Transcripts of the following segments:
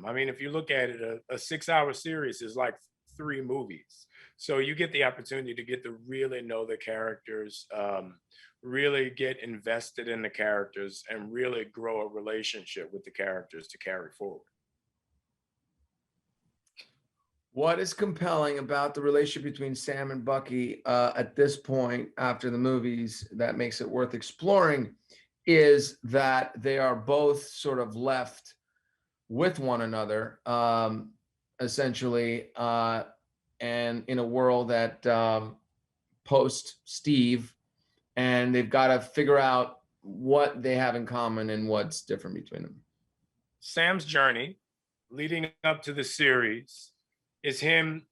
I mean, if you look at it, a 6-hour series is like 3 movies. So you get the opportunity to get to really know the characters, really get invested in the characters, and really grow a relationship with the characters to carry forward. What is compelling about the relationship between Sam and Bucky at this point after the movies that makes it worth exploring is that they are both sort of left with one another, essentially, and in a world that post Steve, and they've got to figure out what they have in common and what's different between them. Sam's journey leading up to the series is him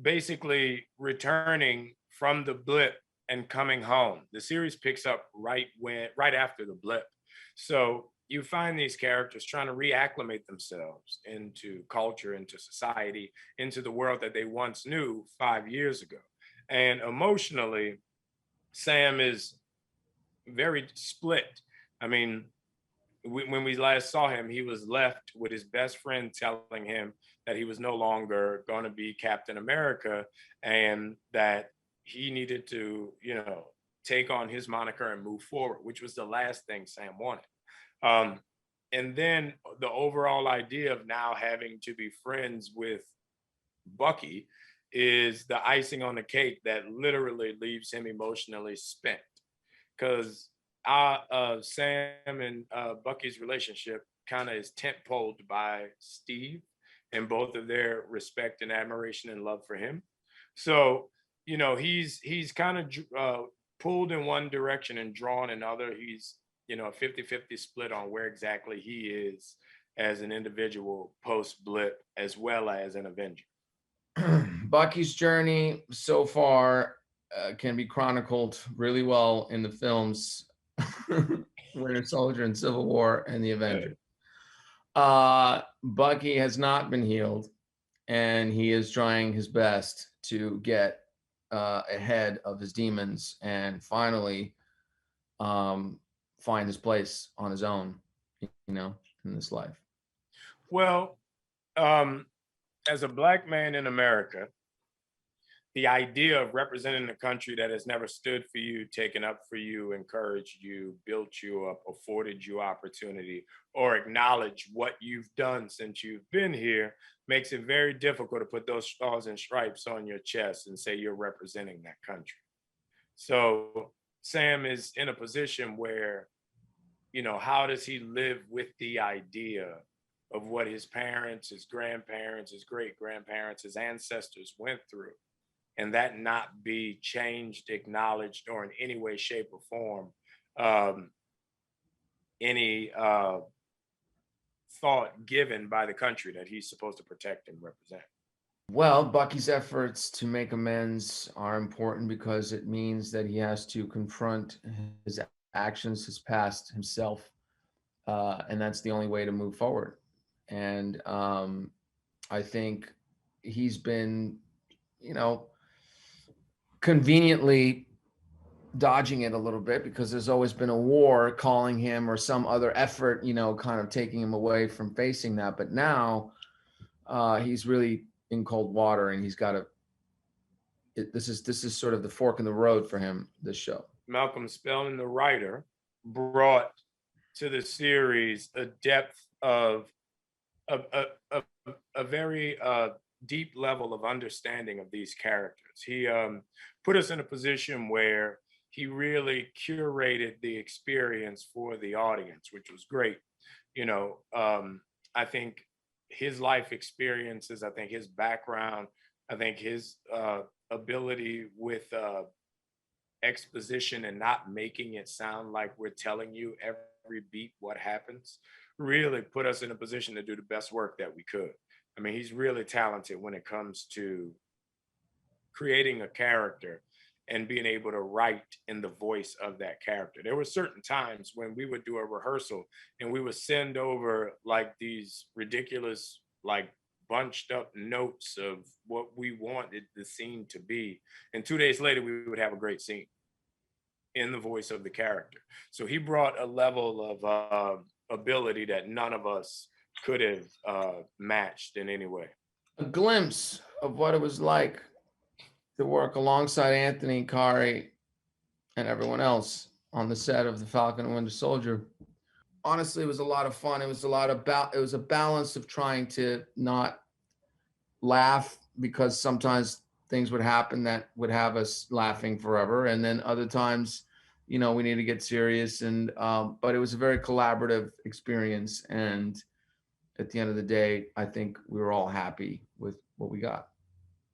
basically returning from the blip and coming home. The series picks up right after the blip. So you find these characters trying to reacclimate themselves into culture, into society, into the world that they once knew 5 years ago. And emotionally, Sam is very split. I mean, when we last saw him, he was left with his best friend telling him that he was no longer going to be Captain America and that he needed to, take on his moniker and move forward, which was the last thing Sam wanted. Um, and then the overall idea of now having to be friends with Bucky is the icing on the cake that literally leaves him emotionally spent. Because Sam and Bucky's relationship kind of is tent-poled by Steve and both of their respect and admiration and love for him. So, he's kind of pulled in one direction and drawn in other. He's, a 50-50 split on where exactly he is as an individual post-blip as well as an Avenger. Bucky's journey so far can be chronicled really well in the films Winter Soldier and Civil War and the Avengers. Bucky has not been healed, and he is trying his best to get ahead of his demons and finally find his place on his own, in this life. Well, as a Black man in America, the idea of representing a country that has never stood for you, taken up for you, encouraged you, built you up, afforded you opportunity, or acknowledged what you've done since you've been here makes it very difficult to put those stars and stripes on your chest and say you're representing that country. So Sam is in a position where, how does he live with the idea of what his parents, his grandparents, his great grandparents, his ancestors went through? And that not be changed, acknowledged, or in any way, shape, or form, any thought given by the country that he's supposed to protect and represent. Well, Bucky's efforts to make amends are important because it means that he has to confront his actions, his past, himself, and that's the only way to move forward. And I think he's been, conveniently dodging it a little bit because there's always been a war calling him or some other effort, kind of taking him away from facing that. But now he's really in cold water, and he's got to. This is sort of the fork in the road for him. This show. Malcolm Spellman, the writer, brought to the series a depth of a very deep level of understanding of these characters. He put us in a position where he really curated the experience for the audience, which was great. I think his life experiences, I think his background, I think his ability with exposition and not making it sound like we're telling you every beat what happens really put us in a position to do the best work that we could. I mean, he's really talented when it comes to creating a character and being able to write in the voice of that character. There were certain times when we would do a rehearsal and we would send over like these ridiculous, like bunched up notes of what we wanted the scene to be. And 2 days later, we would have a great scene in the voice of the character. So he brought a level of ability that none of us could have matched in any way. A glimpse of what it was like to work alongside Anthony, Kari, and everyone else on the set of the Falcon and Winter Soldier. Honestly, it was a lot of fun. It was a lot about, it was a balance of trying to not laugh, because sometimes things would happen that would have us laughing forever, and then other times, you know, we need to get serious. And but it was a very collaborative experience, and at the end of the day, I think we were all happy with what we got.